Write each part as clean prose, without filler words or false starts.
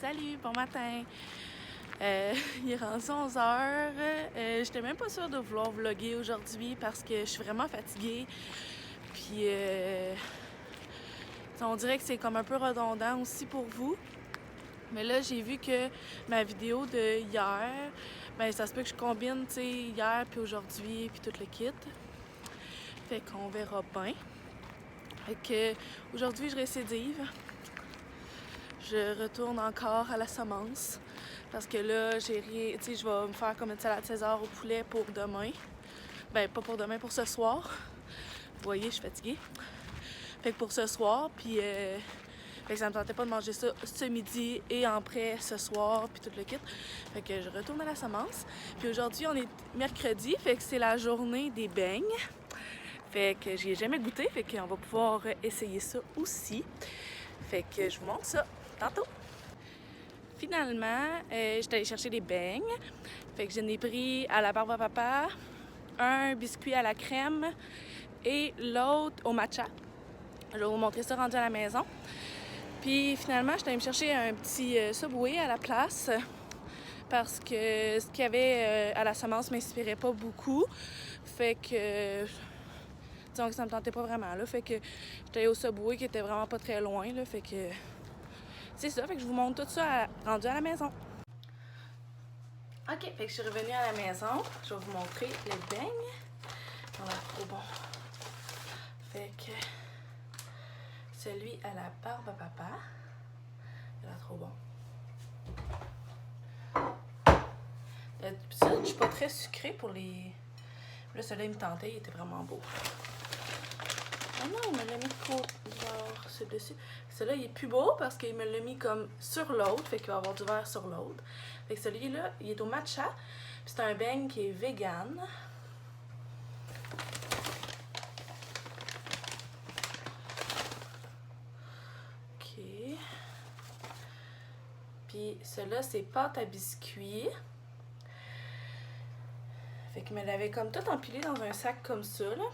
Salut, bon matin! Il est rendu 11h. J'étais même pas sûre de vouloir vlogger aujourd'hui parce que je suis vraiment fatiguée. Puis, on dirait que c'est comme un peu redondant aussi pour vous. Mais là, j'ai vu que ma vidéo de hier, ben ça se peut que je combine, tu sais, hier puis aujourd'hui puis tout le kit. Fait qu'on verra bien. Fait que aujourd'hui, je récidive. Je retourne encore à la semence parce que là, j'ai rien. Tu sais, je vais me faire comme une salade César au poulet pour demain. Ben, pas pour demain, pour ce soir. Vous voyez, je suis fatiguée. Fait que pour ce soir, puis fait que ça me tentait pas de manger ça ce midi et après ce soir, puis tout le kit. Fait que je retourne à la semence. Puis aujourd'hui, on est mercredi, fait que c'est la journée des beignes. Fait que j'y ai jamais goûté, fait qu'on va pouvoir essayer ça aussi. Fait que je vous montre ça tantôt. Finalement, j'étais allée chercher des beignes. Fait que j'en ai pris à la barbe à papa, un biscuit à la crème et l'autre au matcha. Je vais vous montrer ça rendu à la maison. Puis finalement, j'étais allée me chercher un petit Subway à la place parce que ce qu'il y avait à la semence m'inspirait pas beaucoup. Fait que disons que ça me tentait pas vraiment là. Fait que j'étais allée au Subway qui était vraiment pas très loin là. Fait que c'est ça, fait que je vous montre tout ça rendu à la maison. Ok, fait que je suis revenue à la maison. Je vais vous montrer les beignes. On a trop bon. Fait que celui à la barbe à papa, il a trop bon. D'habitude, je suis pas très sucrée pour les. Là, celui-là, il me tentait, il était vraiment beau. Oh non, il me l'a mis de côté, genre, sur le dessus. Celui-là, il est plus beau parce qu'il me l'a mis comme sur l'autre, fait qu'il va avoir du vert sur l'autre. Fait que celui-là, il est au matcha, puis c'est un beigne qui est vegan. Ok. Puis celui-là, c'est pâte à biscuits. Fait qu'il me l'avait comme tout empilé dans un sac comme ça, là.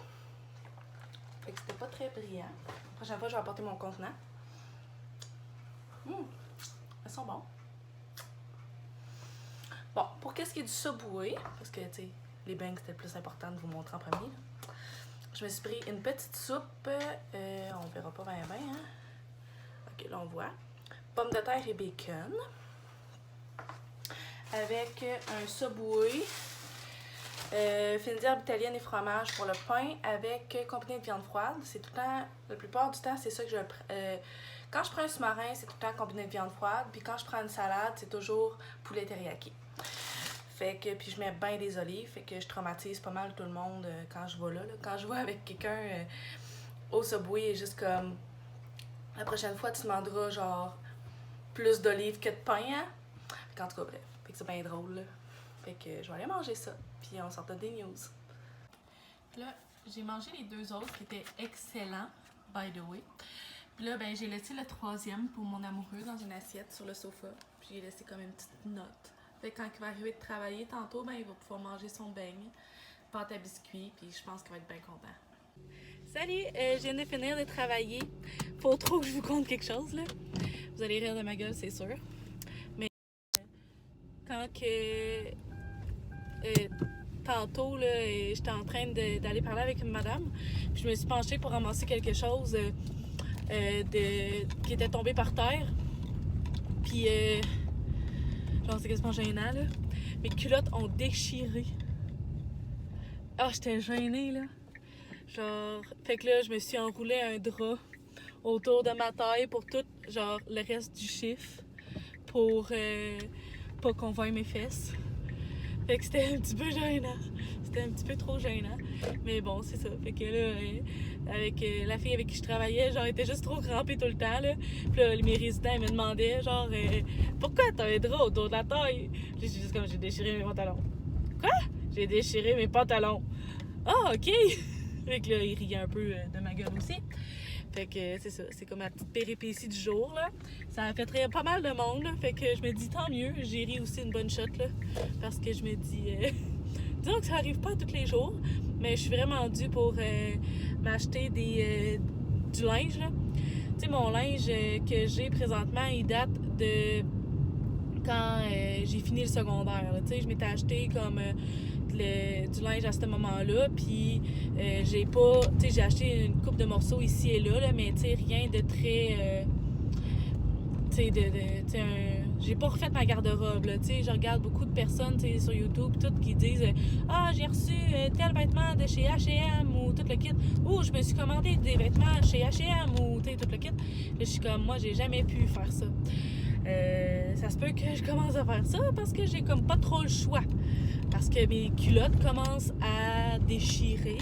Fait que c'était pas très brillant. La prochaine fois, je vais apporter mon contenant. Elles sont bons. Bon, pour qu'est-ce qui est du Subway, parce que, tu sais, les beignes, c'était le plus important de vous montrer en premier. Là. Je me suis pris une petite soupe. On verra pas bien, hein. Ok, là, on voit. Pommes de terre et bacon. Avec un Subway. Fines d'herbe italienne et fromage pour le pain avec combiné de viande froide. C'est tout le temps, la plupart du temps, c'est ça que je quand je prends un sous-marin, c'est tout le temps combiné de viande froide. Puis quand je prends une salade, c'est toujours poulet teriyaki. Fait que, puis je mets bien des olives. Fait que je traumatise pas mal tout le monde quand je vais là. Quand je vais avec quelqu'un au Subway, juste comme la prochaine fois, tu demanderas genre plus d'olives que de pain. Hein? Fait en tout cas, bref. Fait que c'est bien drôle. Là. Fait que je vais aller manger ça. Puis on sort des news. Là, j'ai mangé les deux autres qui étaient excellents, by the way. Puis là, ben, j'ai laissé le troisième pour mon amoureux dans une assiette sur le sofa. Puis j'ai laissé comme une petite note. Fait que quand il va arriver de travailler tantôt, ben, il va pouvoir manger son beigne, pâte à biscuits, puis je pense qu'il va être bien content. Salut, je viens de finir de travailler. Faut trop que je vous conte quelque chose, là. Vous allez rire de ma gueule, c'est sûr. Mais quand que... tantôt, là, j'étais en train d'aller parler avec une madame. Puis je me suis penchée pour ramasser quelque chose qui était tombé par terre. Puis, genre, c'est quasiment gênant, là. Mes culottes ont déchiré. Ah, j'étais gênée, là. Genre, fait que là, je me suis enroulé un drap autour de ma taille pour tout, genre, le reste du chiffre. Pour pas qu'on voie mes fesses. Fait que c'était un petit peu gênant. C'était un petit peu trop gênant. Mais bon, c'est ça. Fait que là, avec la fille avec qui je travaillais, genre, elle était juste trop crampée tout le temps, là. Puis là, mes résidents, ils me demandaient, genre, pourquoi t'as un drap autour de la taille? Puis j'ai juste comme, j'ai déchiré mes pantalons. Quoi? J'ai déchiré mes pantalons. Ah, ok! Fait que là, ils riaient un peu de ma gueule aussi. Fait que c'est ça, c'est comme ma petite péripétie du jour, là. Ça a fait rire pas mal de monde, là. Fait que je me dis, tant mieux, j'ai ri aussi une bonne shot, là. Parce que je me dis, disons que ça arrive pas tous les jours, mais je suis vraiment due pour m'acheter du linge, là. Tu sais, mon linge que j'ai présentement, il date de quand j'ai fini le secondaire. Tu sais, je m'étais acheté comme du linge à ce moment-là, puis j'ai pas... Tu sais, j'ai acheté une couple de morceaux ici et là mais tu sais, rien de très... tu sais, j'ai pas refait ma garde-robe, là, tu sais, je regarde beaucoup de personnes, tu sais, sur YouTube, toutes qui disent « Ah, j'ai reçu tel vêtement de chez H&M » ou tout le kit. Ou « Je me suis commandé des vêtements chez H&M » ou, tu sais, tout le kit. Là, je suis comme, moi, j'ai jamais pu faire ça. Ça se peut que je commence à faire ça parce que j'ai comme pas trop le choix. Parce que mes culottes commencent à déchirer,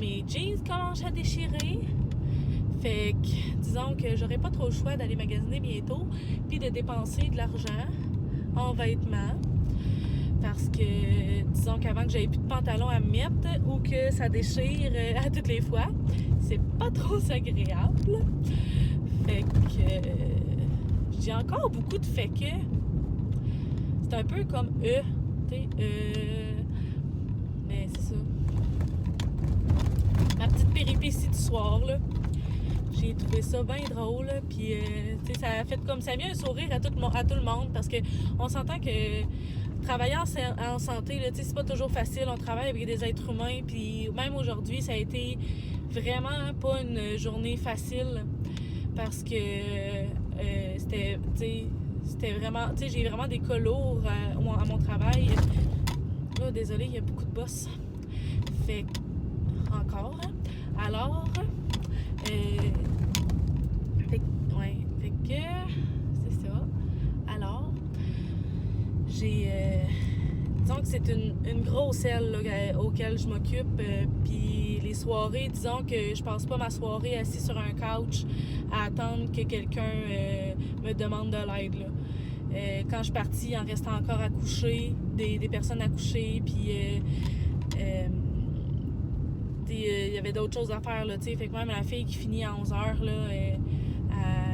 mes jeans commencent à déchirer. Fait que, disons que j'aurais pas trop le choix d'aller magasiner bientôt puis de dépenser de l'argent en vêtements. Parce que, disons qu'avant que j'avais plus de pantalon à me mettre ou que ça déchire à toutes les fois, c'est pas trop agréable. Fait que, j'ai encore beaucoup de fait que. C'est un peu comme tu sais, mais c'est ça. Ma petite péripétie du soir, là. J'ai trouvé ça bien drôle, puis ça a fait comme ça a mis un sourire à tout le monde parce que on s'entend que travailler en santé, là, c'est pas toujours facile. On travaille avec des êtres humains, puis même aujourd'hui, ça a été vraiment pas une journée facile parce que c'était vraiment... Tu sais, j'ai vraiment des cas lourds à mon travail. Là, désolée, il y a beaucoup de boss. Fait encore. Alors... fait que c'est ça. Alors, j'ai... disons que c'est une grosse aile là, auquel je m'occupe. Puis les soirées, disons que je passe pas ma soirée assis sur un couch à attendre que quelqu'un me demande de l'aide. Là. Quand je suis partie, il en restait encore à coucher, des personnes à coucher, puis... il y avait d'autres choses à faire, là, fait que même la fille qui finit à 11h, là,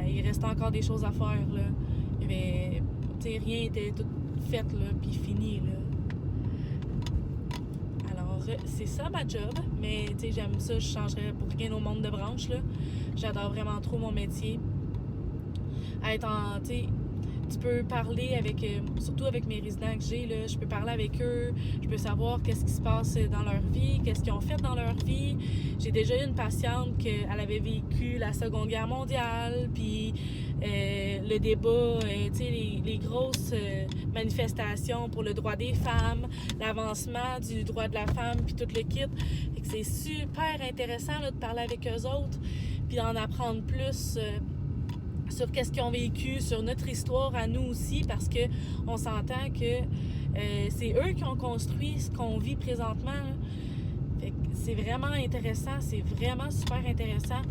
il restait encore des choses à faire, là. Il y avait, rien était tout fait, là, puis fini, là. Alors, c'est ça ma job, mais, j'aime ça, je changerais pour rien au monde de branche, là. J'adore vraiment trop mon métier. Être en, tu peux parler avec, surtout avec mes résidents que j'ai, là, je peux parler avec eux, je peux savoir qu'est-ce qui se passe dans leur vie, qu'est-ce qu'ils ont fait dans leur vie. J'ai déjà eu une patiente qu'elle avait vécu la Seconde Guerre mondiale, puis le débat, les grosses manifestations pour le droit des femmes, l'avancement du droit de la femme, puis tout le kit. Fait que c'est super intéressant là, de parler avec eux autres, puis d'en apprendre plus... sur qu'est-ce qu'ils ont vécu, sur notre histoire à nous aussi, parce que on s'entend que c'est eux qui ont construit ce qu'on vit présentement. Fait que c'est vraiment intéressant, c'est vraiment super intéressant.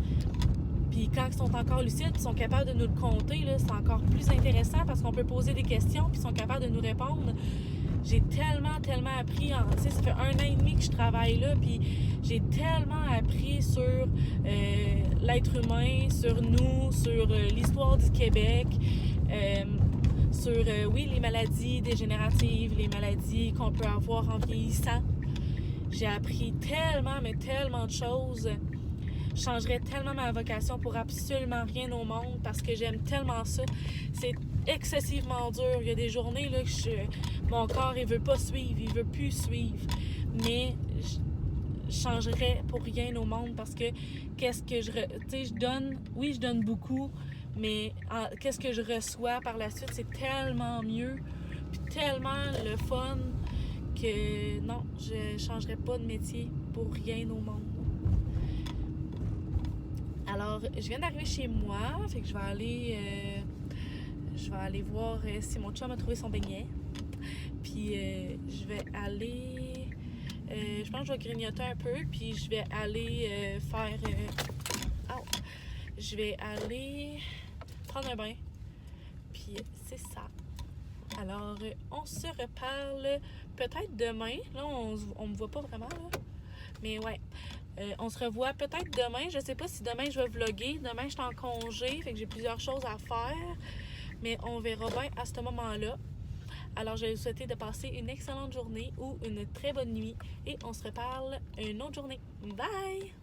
Puis quand ils sont encore lucides, ils sont capables de nous le conter, là, c'est encore plus intéressant parce qu'on peut poser des questions puis ils sont capables de nous répondre. J'ai tellement appris, ça fait 1 an et demi que je travaille là, puis j'ai tellement appris sur l'être humain, sur nous, sur l'histoire du Québec, sur, les maladies dégénératives, les maladies qu'on peut avoir en vieillissant. J'ai appris tellement de choses. Je changerais tellement ma vocation pour absolument rien au monde parce que j'aime tellement ça. C'est excessivement dur. Il y a des journées là, que mon corps il veut pas suivre, il veut plus suivre. Mais je changerais pour rien au monde parce que qu'est-ce que je donne, oui, je donne beaucoup, mais qu'est-ce que je reçois par la suite, c'est tellement mieux, puis tellement le fun que non, je changerais pas de métier pour rien au monde. Alors, je viens d'arriver chez moi, fait que je vais aller voir si mon chum a trouvé son beignet. Puis je vais aller... je pense que je vais grignoter un peu, puis je vais aller faire... je vais aller prendre un bain. Puis c'est ça. Alors, on se reparle peut-être demain. Là, on me voit pas vraiment, là. Mais ouais. On se revoit peut-être demain. Je sais pas si demain je vais vlogger. Demain, je suis en congé, fait que j'ai plusieurs choses à faire. Mais on verra bien à ce moment-là. Alors, je vais vous souhaiter de passer une excellente journée ou une très bonne nuit. Et on se reparle une autre journée. Bye!